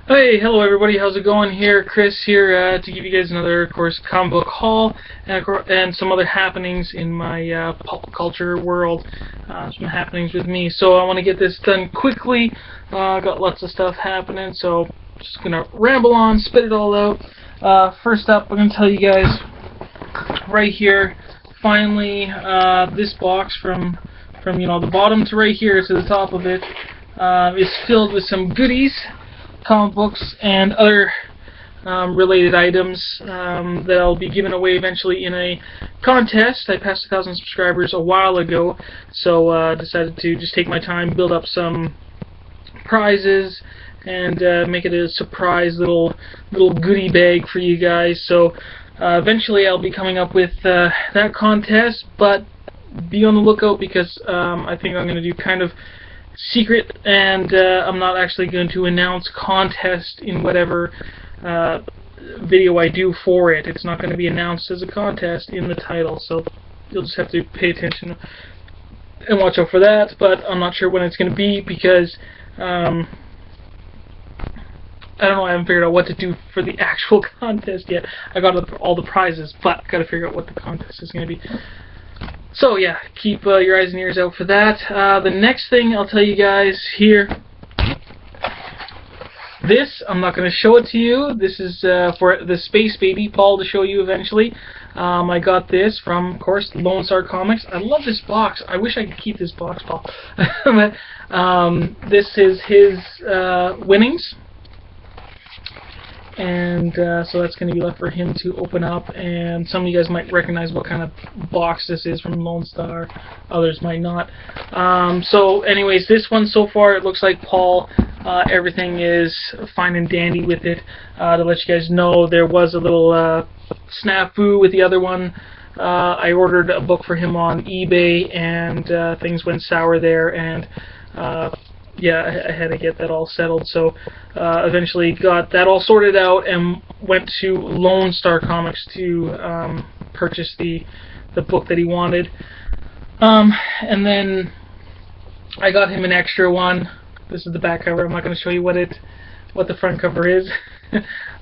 Hey, hello everybody, how's it going here? Chris here to give you guys another, of course, comic book haul and some other happenings in my pop culture world, some happenings with me. So I want to get this done quickly. Got lots of stuff happening, so just going to ramble on, spit it all out. First up, I'm going to tell you guys right here, finally, this box from the bottom to right here to the top of it is filled with some goodies. Comic books and other related items that I'll be giving away eventually in a contest. I passed 1,000 subscribers a while ago, so decided to just take my time, build up some prizes, and make it a surprise little goodie bag for you guys. So eventually I'll be coming up with that contest, but be on the lookout because I think I'm going to do kind of secret, and I'm not actually going to announce contest in whatever video I do for it. It's not going to be announced as a contest in the title, so you'll just have to pay attention and watch out for that. But I'm not sure when it's going to be because I don't know, I haven't figured out what to do for the actual contest yet. I got all the prizes, but I got to figure out what the contest is going to be. So yeah, keep your eyes and ears out for that. The next thing I'll tell you guys here, this, I'm not going to show it to you. This is for the Space Baby, Paul, to show you eventually. I got this from, of course, Lone Star Comics. I love this box. I wish I could keep this box, Paul. But, this is his winnings. And so that's going to be left for him to open up, and some of you guys might recognize what kind of box this is from Lone Star, others might not. So anyways, this one so far, it looks like Paul, everything is fine and dandy with it. To let you guys know, there was a little snafu with the other one. I ordered a book for him on eBay, and things went sour there, and yeah, I had to get that all settled, so eventually got that all sorted out and went to Lone Star Comics to purchase the book that he wanted. And then I got him an extra one. This is the back cover. I'm not going to show you what the front cover is.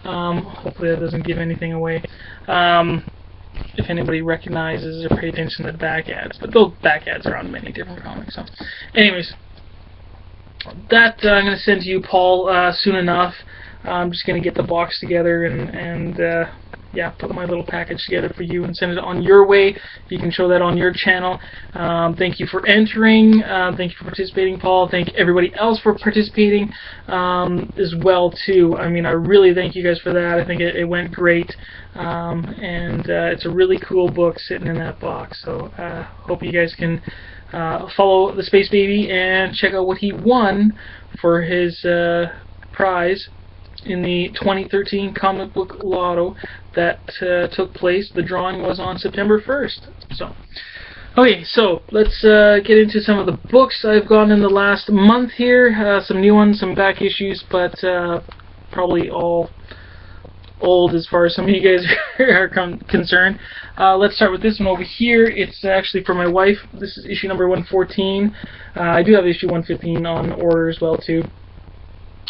Hopefully that doesn't give anything away. If anybody recognizes or pay attention to the back ads, but those back ads are on many different comics. So, anyways. That I'm going to send to you, Paul, soon enough. I'm just going to get the box together and yeah, put my little package together for you and send it on your way. You can show that on your channel. Thank you for entering. Thank you for participating, Paul. Thank everybody else for participating as well, too. I mean, I really thank you guys for that. I think it went great. And it's a really cool book sitting in that box. So hope you guys can follow the Space Baby and check out what he won for his prize in the 2013 comic book lotto that took place. The drawing was on September 1st. So, okay, so let's get into some of the books I've gotten in the last month here. Some new ones, some back issues, but probably all old as far as some of you guys are concerned. Let's start with this one over here. It's actually for my wife. This is issue number 114. I do have issue 115 on order as well too.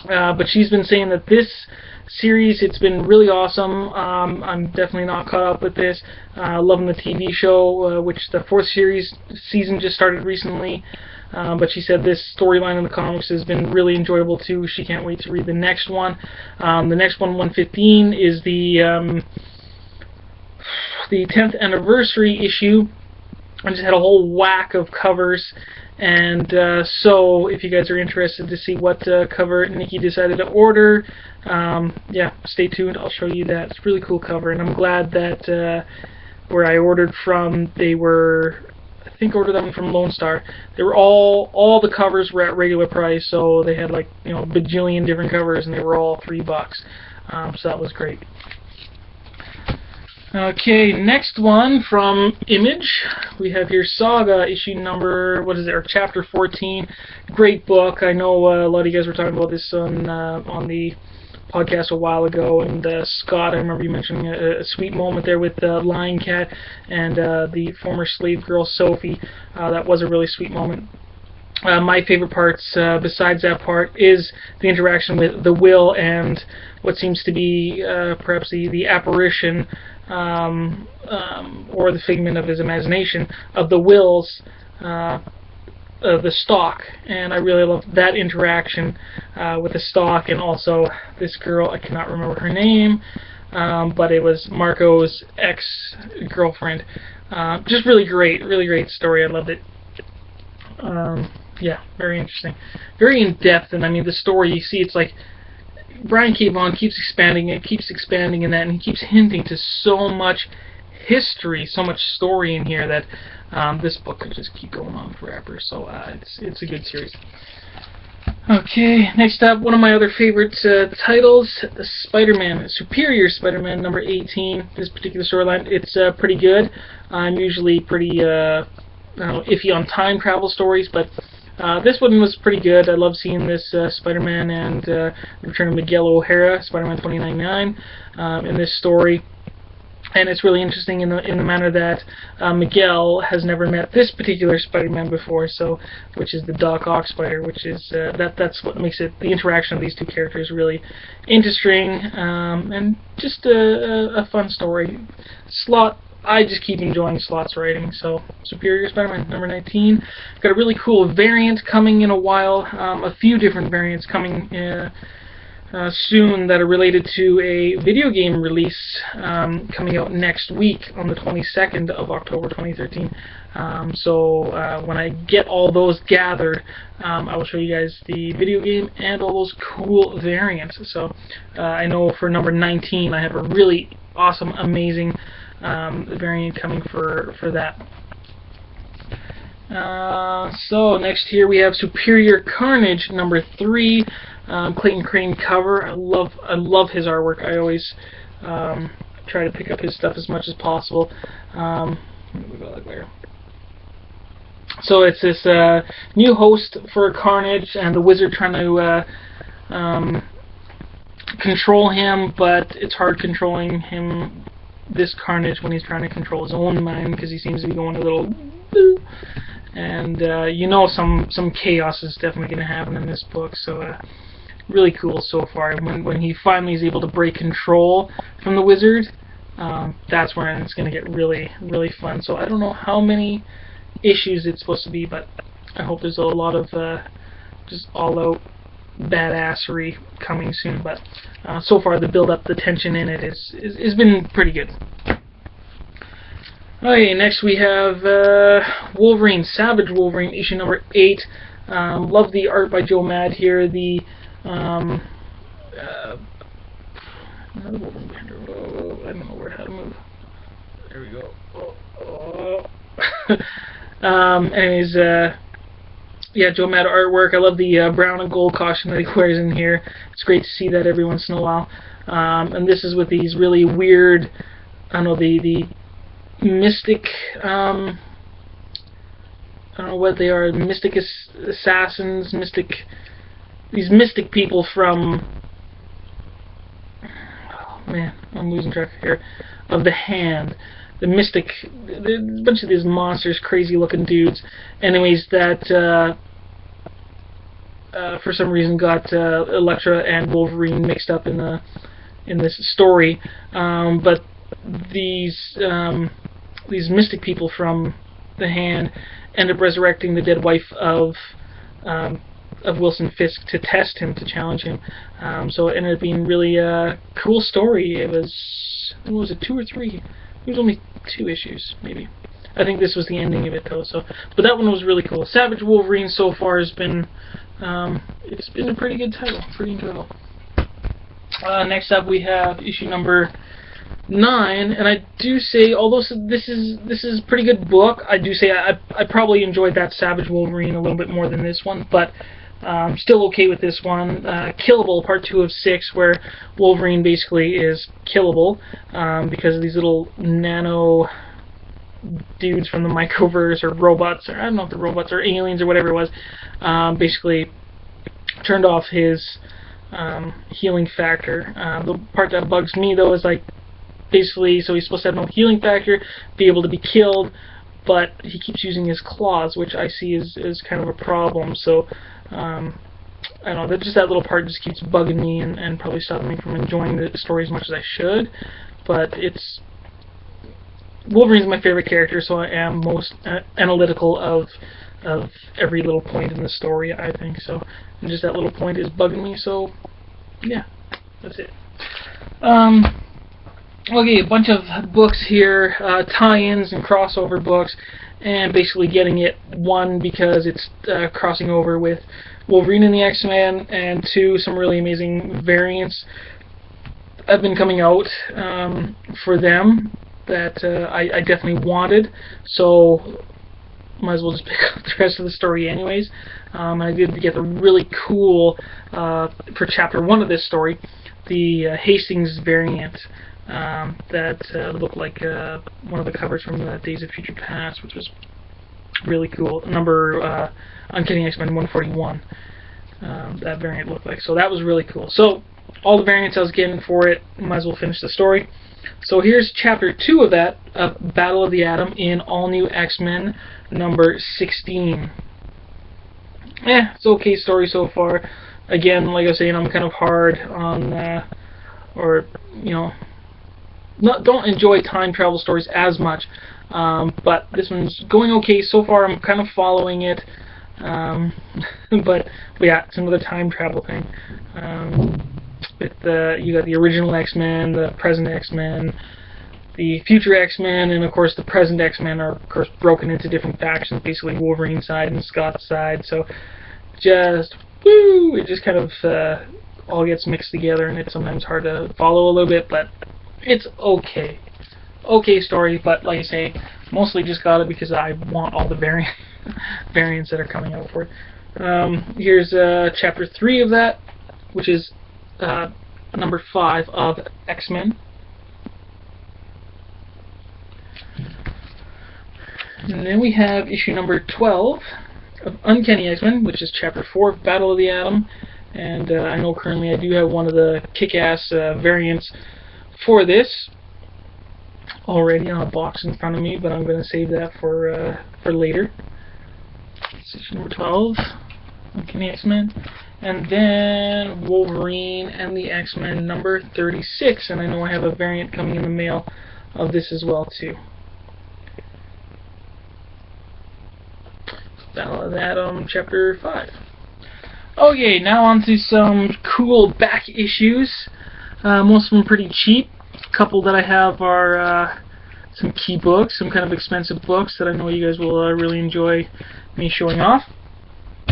But she's been saying that this series, it's been really awesome. I'm definitely not caught up with this. Loving the TV show, which the 4th season just started recently. But she said this storyline in the comics has been really enjoyable too. She can't wait to read the next one. The next one, 115, is the 10th anniversary issue. I just had a whole whack of covers, and so if you guys are interested to see what cover Nikki decided to order, yeah, stay tuned. I'll show you that. It's a really cool cover, and I'm glad that where I ordered from, they were, I think, ordered them from Lone Star. They were all the covers were at regular price, so they had like, you know, a bajillion different covers, and they were all $3. So that was great. Okay, next one from Image. We have here Saga, issue number, what is it, or chapter 14. Great book. I know a lot of you guys were talking about this on the podcast a while ago, and Scott, I remember you mentioning a sweet moment there with Lion Cat and the former slave girl Sophie. That was a really sweet moment. My favorite parts, besides that part, is the interaction with the Will and what seems to be perhaps the apparition or the figment of his imagination of the Will's the Stalk. And I really love that interaction with the Stalk, and also this girl, I cannot remember her name, but it was Marco's ex-girlfriend. Just really great story. I loved it. Yeah, very interesting, very in depth, and I mean the story. You see, it's like Brian K. Vaughan keeps expanding it, keeps expanding in that, and he keeps hinting to so much history, so much story in here that this book could just keep going on forever. So it's a good series. Okay, next up, one of my other favorite titles, Spider-Man, Superior Spider-Man, number 18. This particular storyline, it's pretty good. I'm usually pretty I don't know, iffy on time travel stories, but this one was pretty good. I love seeing this Spider-Man and Return of Miguel O'Hara, Spider-Man 2099, in this story. And it's really interesting in the manner that Miguel has never met this particular Spider-Man before, so which is the Doc Ock Spider, which is that's what makes it, the interaction of these two characters, really interesting and just a fun story. Slott, I just keep enjoying Slott's writing. So Superior Spider-Man number 19. Got a really cool variant coming in a while. A few different variants coming soon that are related to a video game release coming out next week on the 22nd of October 2013. So when I get all those gathered, I will show you guys the video game and all those cool variants. So I know for number 19 I have a really awesome, amazing variant coming for that. So next here we have Superior Carnage number 3, Clayton Crane cover. I love his artwork. I always try to pick up his stuff as much as possible. So it's this new host for Carnage, and the Wizard trying to control him, but it's hard controlling him, this Carnage, when he's trying to control his own mind, because he seems to be going a little and you know, some chaos is definitely going to happen in this book. So really cool so far. When he finally is able to break control from the Wizard, that's when it's going to get really fun. So I don't know how many issues it's supposed to be, but I hope there's a lot of just all-out badassery coming soon. But so far the build-up, the tension in it is been pretty good. Okay, next we have Wolverine, Savage Wolverine, issue number 8. Love the art by Joe Mad here. The another Wolverine banner. Oh, I don't know how to move. There we go. Anyways, yeah, Joe Mad artwork. I love the brown and gold costume that he wears in here. It's great to see that every once in a while. And this is with these really weird, I don't know, the mystic, I don't know what they are, mystic assassins, these mystic people from, oh man, I'm losing track here, of the Hand, the mystic, a bunch of these monsters, crazy looking dudes, anyways, that for some reason got Elektra and Wolverine mixed up in this story, but these mystic people from the Hand end up resurrecting the dead wife of Wilson Fisk to test him, to challenge him. So it ended up being really a cool story. It was, what was it, 2 or 3? It was only 2 issues, maybe. I think this was the ending of it though. So, but that one was really cool. Savage Wolverine so far has been, it's been a pretty good title, pretty enjoyable. Next up we have issue number 9, and I do say, although this is a pretty good book, I do say I probably enjoyed that Savage Wolverine a little bit more than this one, but still okay with this one. Killable, part 2 of 6, where Wolverine basically is killable because of these little nano dudes from the microverse, or robots, or I don't know if they're robots or aliens or whatever it was, basically turned off his healing factor. The part that bugs me though is, like, basically, so he's supposed to have no healing factor, be able to be killed, but he keeps using his claws, which I see is kind of a problem. So I don't know, just that little part just keeps bugging me and probably stopping me from enjoying the story as much as I should. But Wolverine's my favorite character, so I am most analytical of every little point in the story, I think. So, and just that little point is bugging me. So, yeah, that's it. Okay, a bunch of books here, tie-ins and crossover books, and basically getting it, one, because it's crossing over with Wolverine and the X-Men, and two, some really amazing variants have been coming out for them that I definitely wanted, so might as well just pick up the rest of the story anyways. I did get the really cool, for chapter 1 of this story, the Hastings variant that looked like one of the covers from the Days of Future Past, which was really cool. Number Uncanny X-Men 141, that variant looked like. So that was really cool. So all the variants I was getting for it, might as well finish the story. So here's chapter 2 of that, Battle of the Atom in All New X-Men number 16. It's okay story so far. Again, like I was saying, I'm kind of hard on, or, you know, don't enjoy time travel stories as much, but this one's going okay so far. I'm kind of following it, but yeah, it's another time travel thing. You got the original X-Men, the present X-Men, the future X-Men, and of course the present X-Men are of course broken into different factions, basically Wolverine's side and Scott's side. So just woo, it just kind of all gets mixed together, and it's sometimes hard to follow a little bit, but it's okay. Okay story, but like I say, mostly just got it because I want all the variants that are coming out for it. Here's chapter 3 of that, which is number 5 of X-Men. And then we have issue number 12 of Uncanny X-Men, which is chapter 4 of Battle of the Atom. And I know currently I do have one of the kick-ass variants for this already on a box in front of me, but I'm going to save that for later. Issue number 12, Uncanny X-Men. And then Wolverine and the X-Men number 36, and I know I have a variant coming in the mail of this as well too. Battle of the Atom, chapter 5. Okay, now on to some cool back issues. Most of them pretty cheap. A couple that I have are some key books, some kind of expensive books that I know you guys will really enjoy me showing off.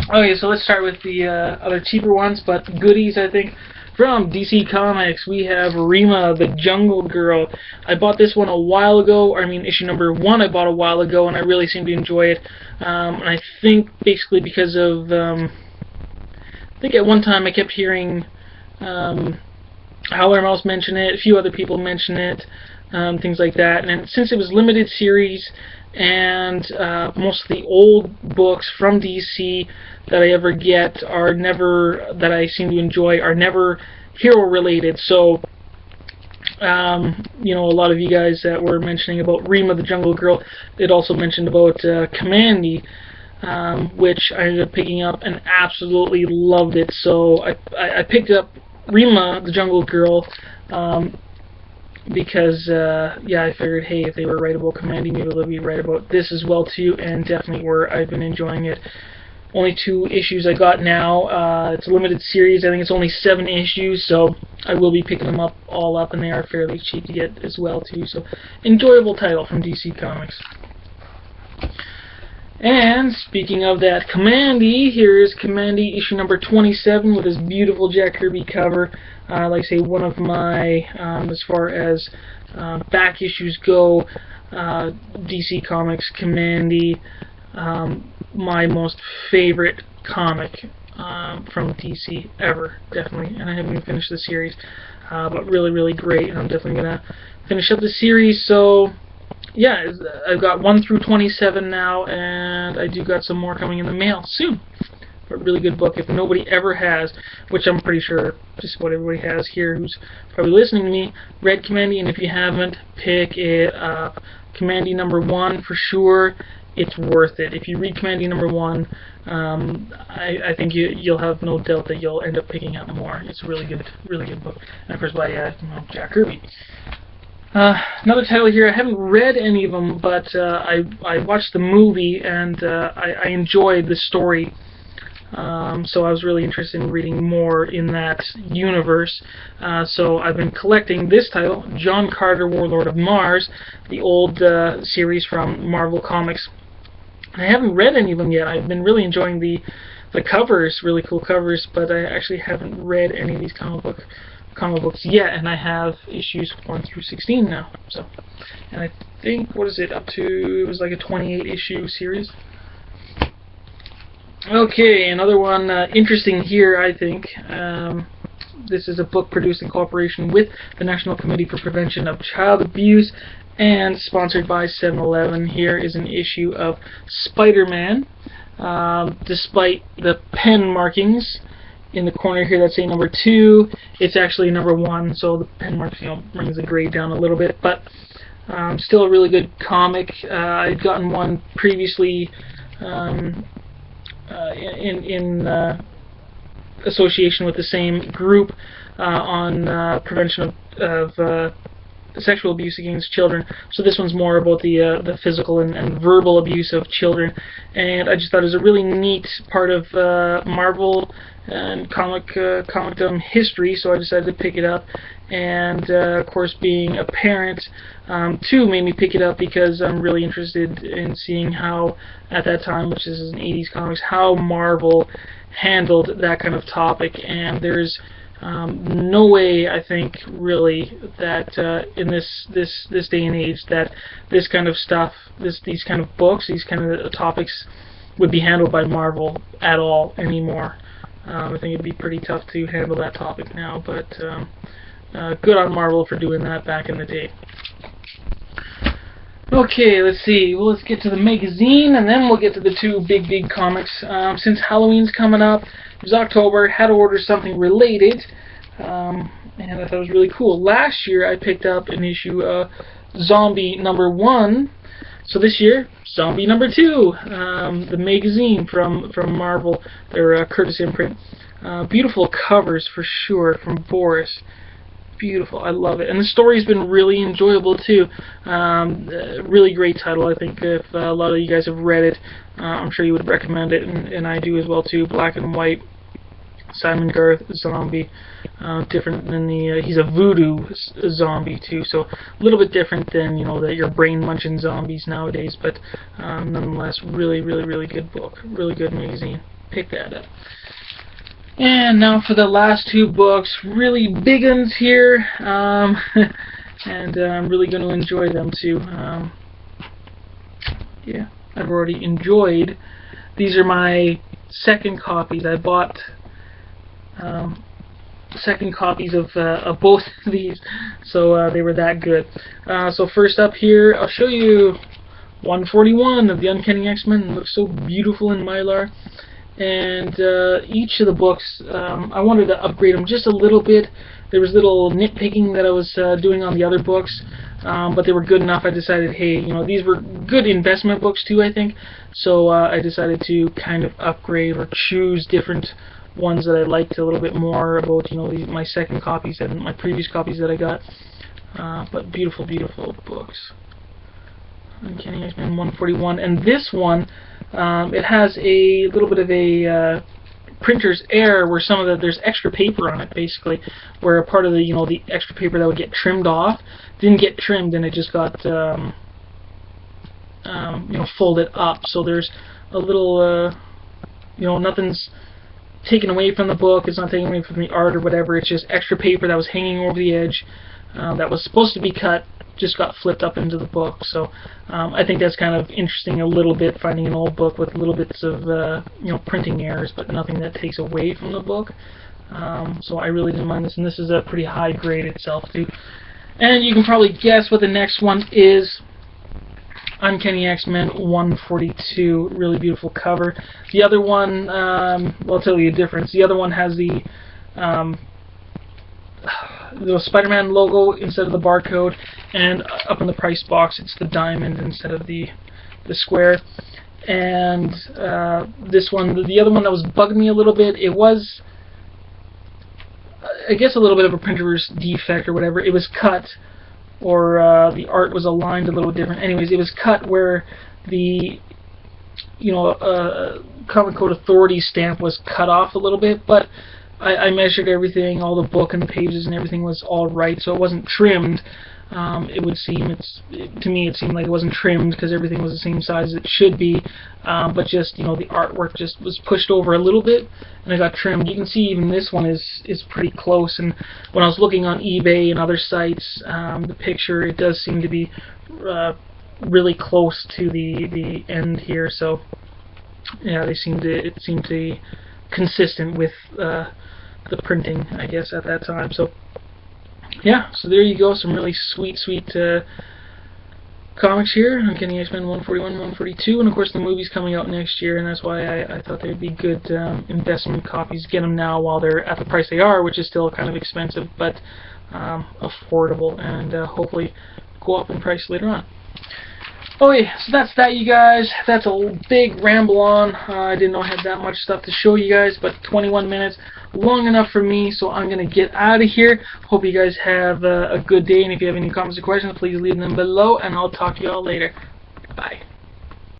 Okay, so let's start with the other cheaper ones, but goodies, I think. From DC Comics, we have Rima, the Jungle Girl. I bought this one a while ago, or I mean issue number 1 I bought a while ago, and I really seem to enjoy it. And I think basically because of, I think at one time I kept hearing Howler Mouse mention it, a few other people mention it, things like that. And since it was limited series, and most of the old books from DC that I ever get are never, that I seem to enjoy, are never hero related. So you know, a lot of you guys that were mentioning about Rima the Jungle Girl, it also mentioned about Kamandi, which I ended up picking up and absolutely loved it. So I picked up Rima the Jungle Girl because yeah, I figured, hey, if they were right about Kamandi, maybe they'll be right about this as well too, and definitely were. I've been enjoying it. Only 2 issues I got now. It's a limited series. I think it's only 7 issues, so I will be picking them up all up, and they are fairly cheap to get as well too. So enjoyable title from DC Comics. And speaking of that Kamandi, here is Kamandi issue number 27 with this beautiful Jack Kirby cover. Like I say, one of my, as far as back issues go, DC Comics Kamandi, my most favorite comic from DC ever, definitely. And I haven't even finished the series, but really, really great. And I'm definitely going to finish up the series. So yeah, I've got 1 through 27 now, and I do got some more coming in the mail soon a really good book. If nobody ever has, which I'm pretty sure just about everybody has here who's probably listening to me, read Commandy, and if you haven't, pick it up. Commandy #1 for sure. It's worth it. If you read Commandy #1, I think you'll have no doubt that you'll end up picking up more. It's a really good book. And of course by Jack Kirby. Another title here, I haven't read any of them, but I watched the movie and I enjoyed the story. So I was really interested in reading more in that universe. So I've been collecting this title, John Carter, Warlord of Mars, the old series from Marvel Comics. I haven't read any of them yet. I've been really enjoying the covers, really cool covers, but I actually haven't read any of these comic books yet, and I have issues 1 through 16 now. So, and I think, what is it up to? It was like a 28 issue series. Okay, another one interesting here, I think. This is a book produced in cooperation with the National Committee for Prevention of Child Abuse and sponsored by 7-Eleven. Here is an issue of Spider-Man. Despite the pen markings in the corner here that say #2, it's actually #1, so the pen marks brings the grade down a little bit, but still a really good comic. I'd gotten one previously in association with the same group on prevention of sexual abuse against children. So this one's more about the physical and verbal abuse of children, and I just thought it was a really neat part of Marvel and comicdom history, so I decided to pick it up. And of course, being a parent too made me pick it up because I'm really interested in seeing how, at that time, which is in 80s comics, how Marvel handled that kind of topic. And there's no way, I think, really, that in this day and age, that this kind of stuff, these kind of books, these kind of topics, would be handled by Marvel at all anymore. I think it'd be pretty tough to handle that topic now, but good on Marvel for doing that back in the day. Okay, let's see. Well, let's get to the magazine, and then we'll get to the two big comics. Since Halloween's coming up, it was October, had to order something related, and I thought it was really cool. Last year, I picked up an issue of Zombie #1. So this year, Zombie #2, the magazine from Marvel, their Curtis imprint. Beautiful covers for sure from Boris. Beautiful, I love it, and the story's been really enjoyable too. Really great title. I think if a lot of you guys have read it, I'm sure you would recommend it, and I do as well too. Black and white, Simon Garth zombie, different than he's a voodoo zombie too, so a little bit different than your brain munching zombies nowadays, but nonetheless, really good book, really good magazine. Pick that up. And now for the last two books, really big ones here, and I'm really going to enjoy them too. Yeah, I've already enjoyed. These are my second copies. I bought second copies of both of these, so they were that good. So first up here, I'll show you 141 of the Uncanny X-Men. It looks so beautiful in Mylar. And each of the books, I wanted to upgrade them just a little bit. There was little nitpicking that I was doing on the other books, but they were good enough. I decided, hey, these were good investment books too, I think. So I decided to kind of upgrade or choose different ones that I liked a little bit more about, my second copies and my previous copies that I got. But beautiful books. Uncanny X-Men 141, and this one, it has a little bit of a printer's error where there's extra paper on it, basically, where a part of the extra paper that would get trimmed off didn't get trimmed, and it just got folded up. So there's a little nothing's taken away from the book, it's not taken away from the art or whatever, it's just extra paper that was hanging over the edge that was supposed to be cut, just got flipped up into the book. So I think that's kind of interesting a little bit, finding an old book with little bits of printing errors, but nothing that takes away from the book. So I really didn't mind this, and this is a pretty high grade itself too. And you can probably guess what the next one is. Uncanny X-Men 142, really beautiful cover. The other one, well, I'll tell you the difference. The other one has the Spider-Man logo instead of the barcode, and up in the price box it's the diamond instead of the square. And this one, the other one that was bugging me a little bit, it was, I guess, a little bit of a printer's defect or whatever. It was cut, or the art was aligned a little different. Anyways, it was cut where the Comic Code Authority stamp was cut off a little bit, but I measured everything, all the book and the pages and everything was all right, so it wasn't trimmed. It would seem, to me it seemed like it wasn't trimmed because everything was the same size as it should be, but just, the artwork just was pushed over a little bit and it got trimmed. You can see even this one is pretty close, and when I was looking on eBay and other sites, the picture, it does seem to be really close to the end here, so yeah, it seemed to be consistent with the printing, I guess, at that time. So yeah, so there you go, some really sweet comics here. Uncanny X-Men 141, 142, and of course the movie's coming out next year, and that's why I thought they'd be good investment copies. Get them now while they're at the price they are, which is still kind of expensive, but affordable, and hopefully go up in price later on. Okay, so that's that, you guys. That's a big ramble on. I didn't know I had that much stuff to show you guys, but 21 minutes, long enough for me, so I'm going to get out of here. Hope you guys have a good day, and if you have any comments or questions, please leave them below, and I'll talk to you all later. Bye.